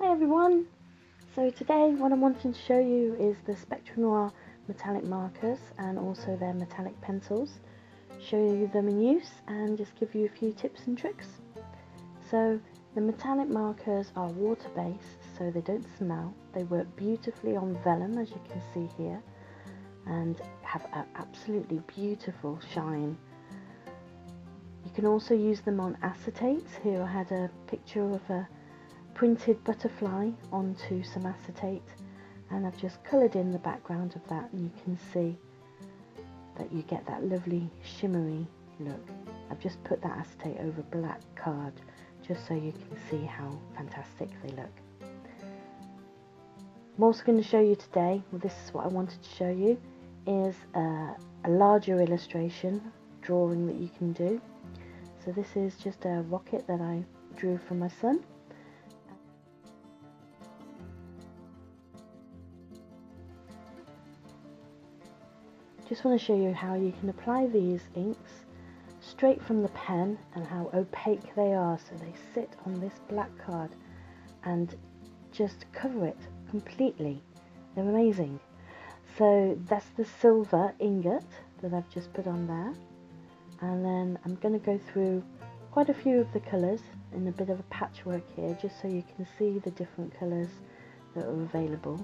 Hi everyone! So today what I'm wanting to show you is the Spectrum Noir metallic markers and also their metallic pencils. Show you them in use and just give you a few tips and tricks. So the metallic markers are water based, so they don't smell. They work beautifully on vellum, as you can see here, and have an absolutely beautiful shine. You can also use them on acetates. Here I had a picture of a printed butterfly onto some acetate, and I've just coloured in the background of that, and you can see that you get that lovely shimmery look. I've just put that acetate over black card just so you can see how fantastic they look. I'm also going to show you today, well, this is what I wanted to show you, is a larger illustration drawing that you can do. So this is just a rocket that I drew for my son. Just want to show you how you can apply these inks straight from the pen and how opaque they are, so they sit on this black card and just cover it completely. They're amazing. So that's the silver ingot that I've just put on there, and then I'm going to go through quite a few of the colours in a bit of a patchwork here just so you can see the different colours that are available.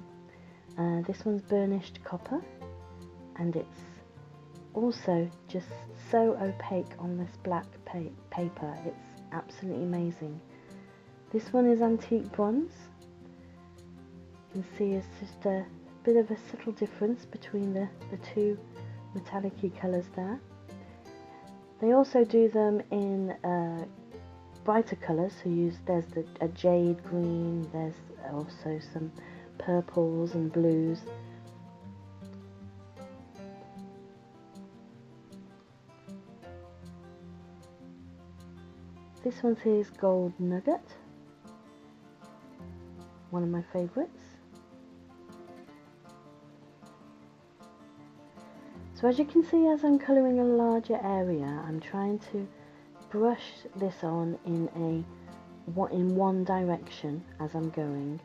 This one's Burnished Copper, and it's also just so opaque on this black paper. It's absolutely amazing. This one is Antique Bronze. You can see it's just a bit of a subtle difference between the two metallic-y colours there. They also do them in brighter colours, so there's a Jade Green, there's also some purples and blues. This one says Gold Nugget, one of my favourites. So as you can see, as I'm colouring a larger area, I'm trying to brush this on in one direction as I'm going.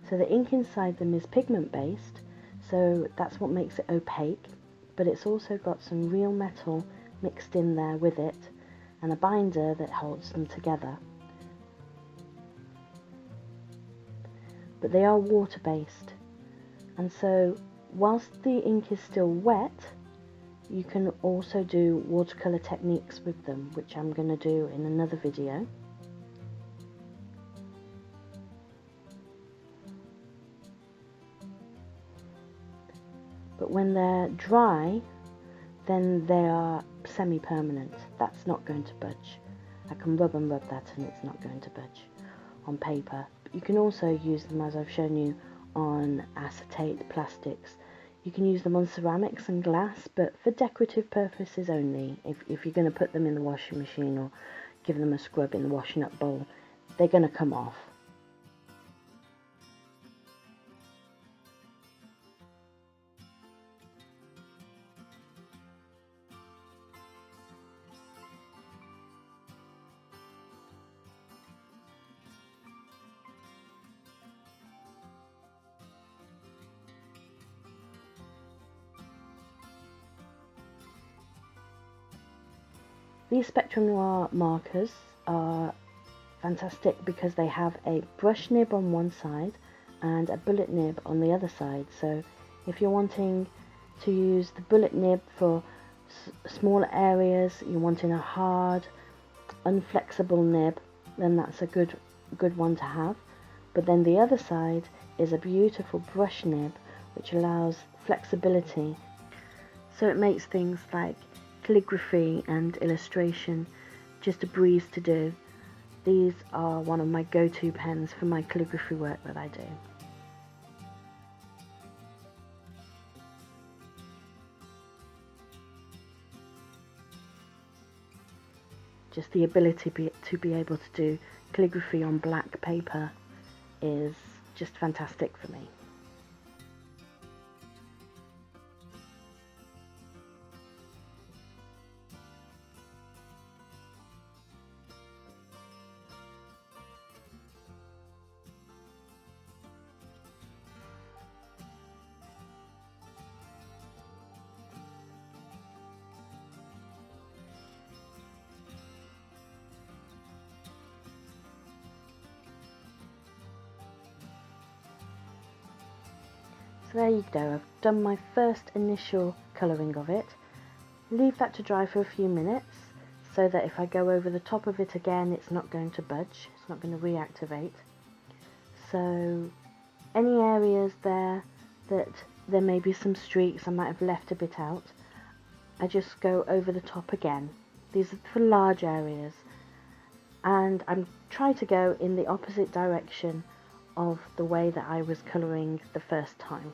So the ink inside them is pigment based, so that's what makes it opaque, but it's also got some real metal mixed in there with it, and a binder that holds them together. But they are water based, and so whilst the ink is still wet, you can also do watercolour techniques with them, which I'm going to do in another video. But when they're dry, then they are semi-permanent. That's not going to budge. I can rub and rub that and it's not going to budge on paper. But you can also use them, as I've shown you, on acetate plastics. You can use them on ceramics and glass, but for decorative purposes only. If you're going to put them in the washing machine or give them a scrub in the washing up bowl, they're going to come off. These Spectrum Noir markers are fantastic because they have a brush nib on one side and a bullet nib on the other side. So if you're wanting to use the bullet nib for smaller areas, you're wanting a hard, unflexible nib, then that's a good one to have. But then the other side is a beautiful brush nib which allows flexibility. So it makes things like calligraphy and illustration just a breeze to do. These are one of my go-to pens for my calligraphy work that I do. Just the ability to be able to do calligraphy on black paper is just fantastic for me. So there you go, I've done my first initial colouring of it. Leave that to dry for a few minutes so that if I go over the top of it again, it's not going to budge, it's not going to reactivate. So any areas there that there may be some streaks, I might have left a bit out, I just go over the top again. These are for large areas, and I'm trying to go in the opposite direction of the way that I was colouring the first time,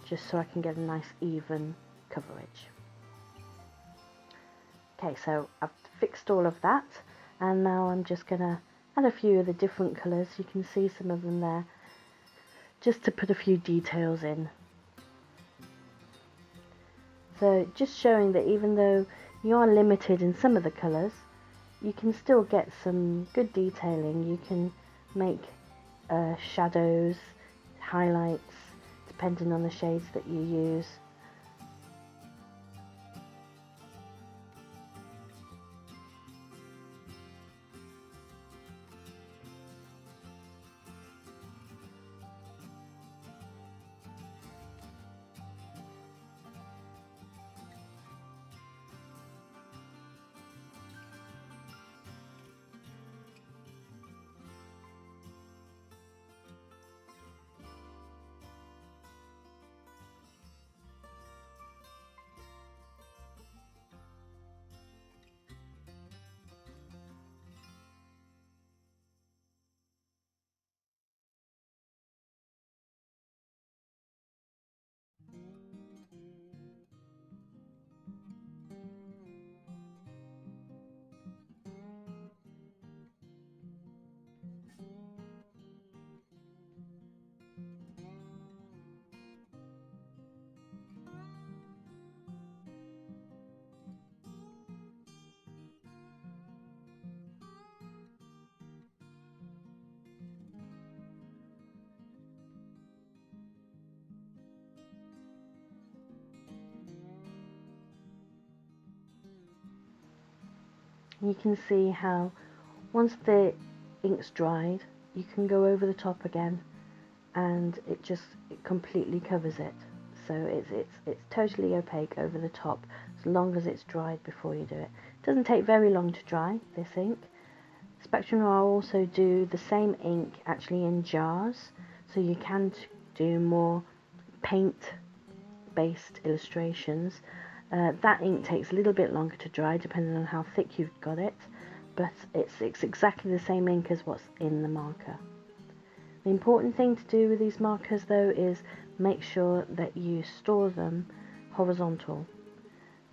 just so I can get a nice even coverage. Okay, so I've fixed all of that, and now I'm just going to add a few of the different colours. You can see some of them there, just to put a few details in. So just showing that even though you are limited in some of the colours, you can still get some good detailing. You can make shadows, highlights, depending on the shades that you use. You can see how once the ink's dried, you can go over the top again, and it completely covers it. So it's totally opaque over the top as long as it's dried before you do it. It doesn't take very long to dry, this ink. Spectrum Noir also do the same ink actually in jars, so you can do more paint-based illustrations. That ink takes a little bit longer to dry depending on how thick you've got it, but it's exactly the same ink as what's in the marker. The important thing to do with these markers though is make sure that you store them horizontal.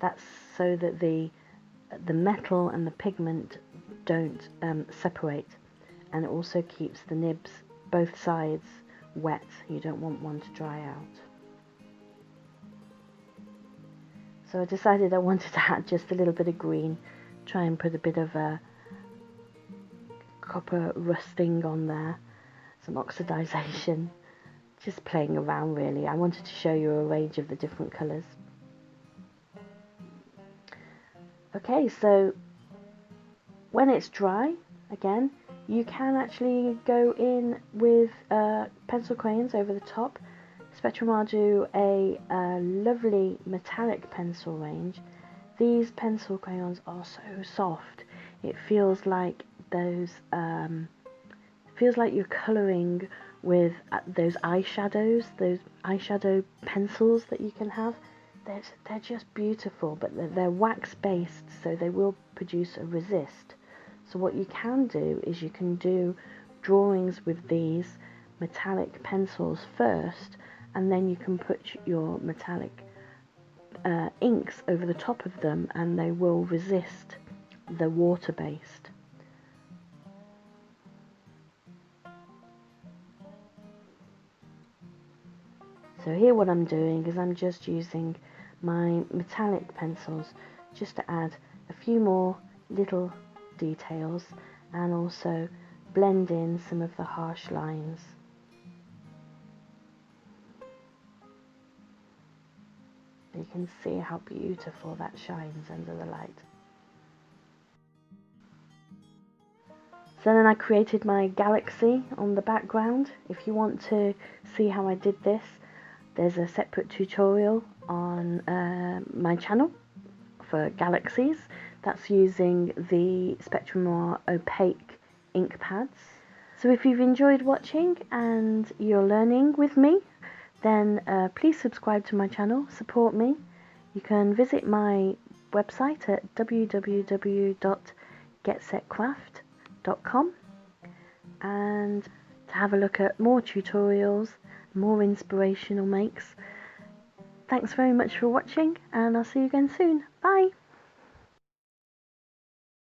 That's so that the metal and the pigment don't separate, and it also keeps the nibs, both sides, wet. You don't want one to dry out. So I decided I wanted to add just a little bit of green, try and put a bit of a copper rusting on there, some oxidization, just playing around really. I wanted to show you a range of the different colours. Okay, so when it's dry, again, you can actually go in with pencil crayons over the top. Spectrum Noir do a lovely metallic pencil range. These pencil crayons are so soft. It feels like those, feels like you're colouring with those eyeshadows, those eyeshadow pencils that you can have. They're just beautiful, but they're wax based, so they will produce a resist. So what you can do is you can do drawings with these metallic pencils first, and then you can put your metallic inks over the top of them, and they will resist the water-based. So here what I'm doing is I'm just using my metallic pencils just to add a few more little details and also blend in some of the harsh lines. You can see how beautiful that shines under the light. So then I created my galaxy on the background. If you want to see how I did this, there's a separate tutorial on my channel for galaxies. That's using the Spectrum Noir opaque ink pads. So if you've enjoyed watching and you're learning with me, then please subscribe to my channel, support me. You can visit my website at www.getsetcraft.com and to have a look at more tutorials, more inspirational makes. Thanks very much for watching, and I'll see you again soon. Bye!